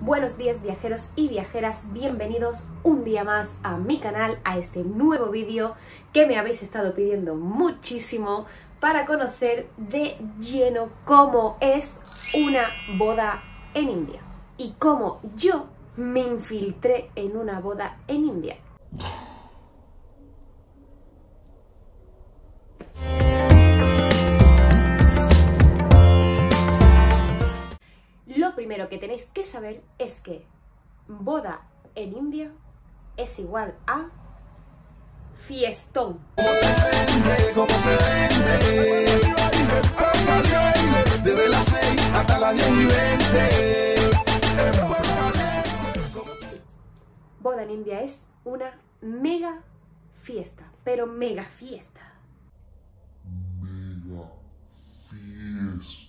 Buenos días viajeros y viajeras, bienvenidos un día más a mi canal, a este nuevo vídeo que me habéis estado pidiendo muchísimo para conocer de lleno cómo es una boda en India y cómo yo me infiltré en una boda en India. Lo primero que tenéis que saber es que boda en India es igual a fiestón. ¿Cómo se vende? Desde las 6 hasta las 10:20. Boda en India es una mega fiesta, pero mega fiesta. Mega fiesta.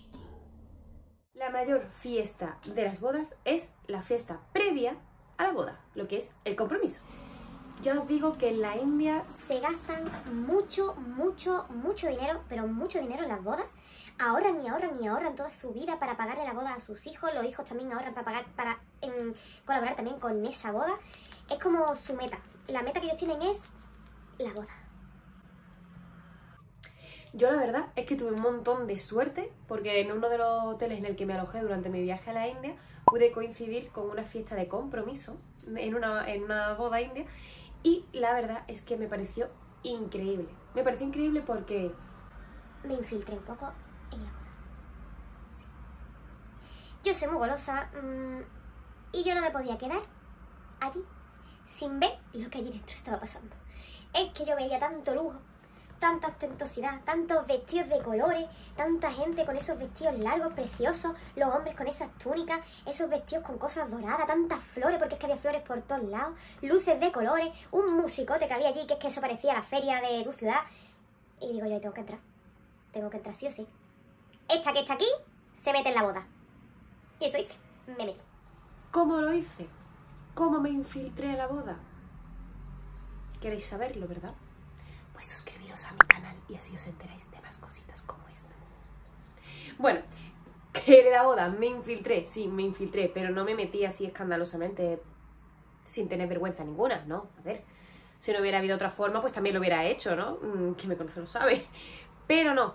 La mayor fiesta de las bodas es la fiesta previa a la boda, lo que es el compromiso. Ya os digo que en la India se gastan mucho dinero, pero mucho dinero en las bodas. Ahorran y ahorran y ahorran toda su vida para pagarle la boda a sus hijos. Los hijos también ahorran para colaborar también con esa boda. Es como su meta. La meta que ellos tienen es la boda. yo la verdad es que tuve un montón de suerte porque en uno de los hoteles en el que me alojé durante mi viaje a la India pude coincidir con una fiesta de compromiso en una boda india y la verdad es que me pareció increíble. Me pareció increíble porque Me infiltré un poco en la boda. Sí. Yo soy muy golosa y yo no me podía quedar allí sin ver lo que allí dentro estaba pasando. Es que yo veía tanto lujo, tanta ostentosidad, tantos vestidos de colores, tanta gente con esos vestidos largos, preciosos, los hombres con esas túnicas, esos vestidos con cosas doradas, tantas flores, porque es que había flores por todos lados, luces de colores, un musicote que había allí, que es que eso parecía la feria de tu ciudad. Y digo yo, tengo que entrar sí o sí. Esta que está aquí, se mete en la boda. Y eso hice, me metí. ¿cómo lo hice? ¿Cómo me infiltré en la boda? ¿Queréis saberlo, verdad? Pues suscribiros a mi canal y así os enteráis de más cositas como esta. Bueno, que de la boda me infiltré, sí, me infiltré, pero no me metí así escandalosamente sin tener vergüenza ninguna, ¿no? A ver, si no hubiera habido otra forma, pues también lo hubiera hecho, ¿no? Quien me conoce lo sabe. Pero no,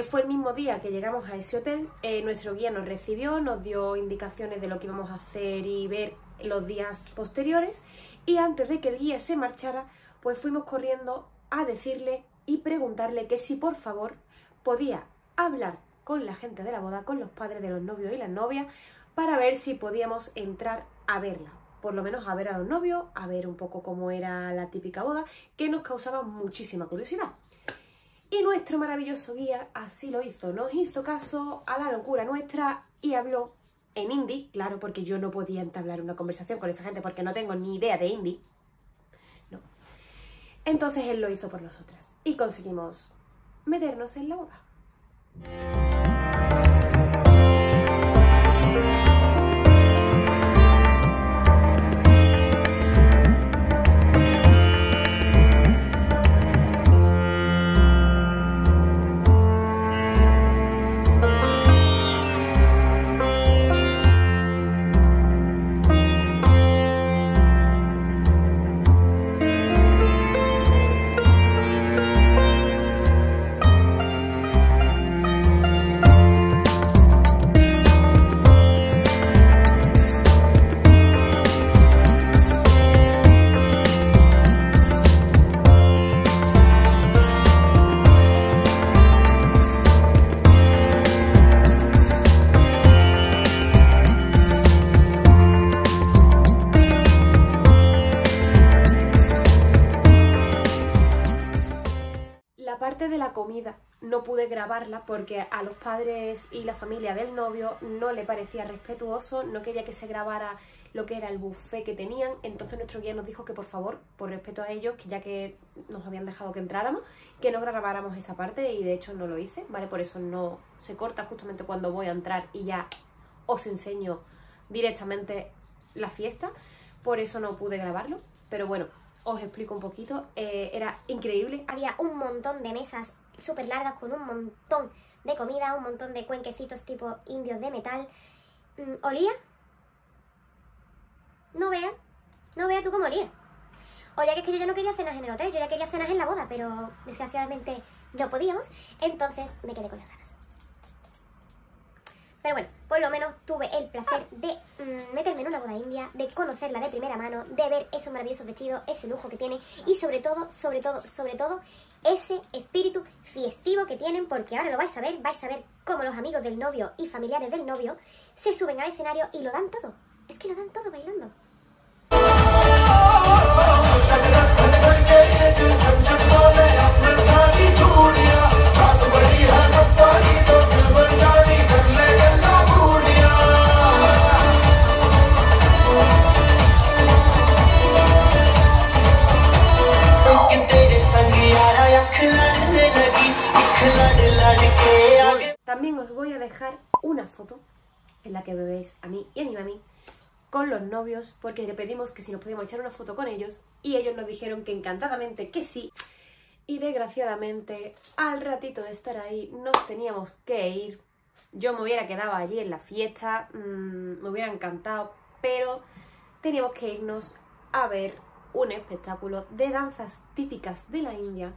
fue el mismo día que llegamos a ese hotel, nuestro guía nos recibió, nos dio indicaciones de lo que íbamos a hacer y ver los días posteriores y antes de que el guía se marchara, pues fuimos corriendo a decirle y preguntarle que si por favor podía hablar con la gente de la boda, con los padres de los novios y las novias, para ver si podíamos entrar a verla. Por lo menos a ver a los novios, a ver un poco cómo era la típica boda, que nos causaba muchísima curiosidad. Y nuestro maravilloso guía así lo hizo, nos hizo caso a la locura nuestra y habló en hindi, claro, porque yo no podía entablar una conversación con esa gente porque no tengo ni idea de hindi. No. Entonces él lo hizo por nosotras y conseguimos meternos en la boda. De la comida no pude grabarla porque a los padres y la familia del novio no le parecía respetuoso, no quería que se grabara lo que era el buffet que tenían, entonces nuestro guía nos dijo que por favor, por respeto a ellos, que ya que nos habían dejado que entráramos, que no grabáramos esa parte y de hecho no lo hice, ¿vale? Por eso no se corta justamente cuando voy a entrar y ya os enseño directamente la fiesta, por eso no pude grabarlo, pero bueno, os explico un poquito, era increíble. Había un montón de mesas súper largas con un montón de comida, un montón de cuenquecitos tipo indios de metal. Olía no veas tú cómo olía. Olía que es que yo ya no quería cenas en el hotel, yo ya quería cenas en la boda, pero desgraciadamente no podíamos, entonces me quedé con las ganas. Pero bueno, por lo menos tuve el placer de meterme en una boda india, de conocerla de primera mano, de ver esos maravillosos vestidos, ese lujo que tiene y sobre todo, ese espíritu festivo que tienen, porque ahora lo vais a ver cómo los amigos del novio y familiares del novio se suben al escenario y lo dan todo. Es que lo dan todo bailando. También os voy a dejar una foto en la que me veis a mí y a mi mami con los novios, porque le pedimos que si nos podíamos echar una foto con ellos y ellos nos dijeron que encantadamente que sí. Y desgraciadamente, al ratito de estar ahí, nos teníamos que ir. Yo me hubiera quedado allí en la fiesta, me hubiera encantado, pero teníamos que irnos a ver un espectáculo de danzas típicas de la India.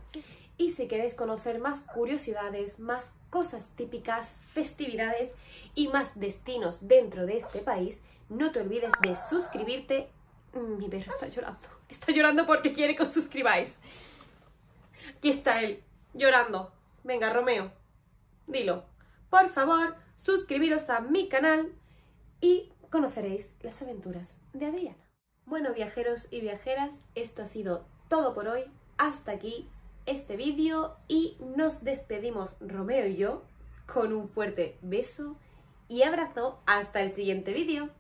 Y si queréis conocer más curiosidades, más cosas típicas, festividades y más destinos dentro de este país, no te olvides de suscribirte. Mi perro está llorando porque quiere que os suscribáis. Aquí está él, llorando. Venga, Romeo, dilo. Por favor, suscribiros a mi canal y conoceréis las aventuras de Adriana. Bueno, viajeros y viajeras, esto ha sido todo por hoy. Hasta aquí este vídeo y nos despedimos Romeo y yo con un fuerte beso y abrazo hasta el siguiente vídeo.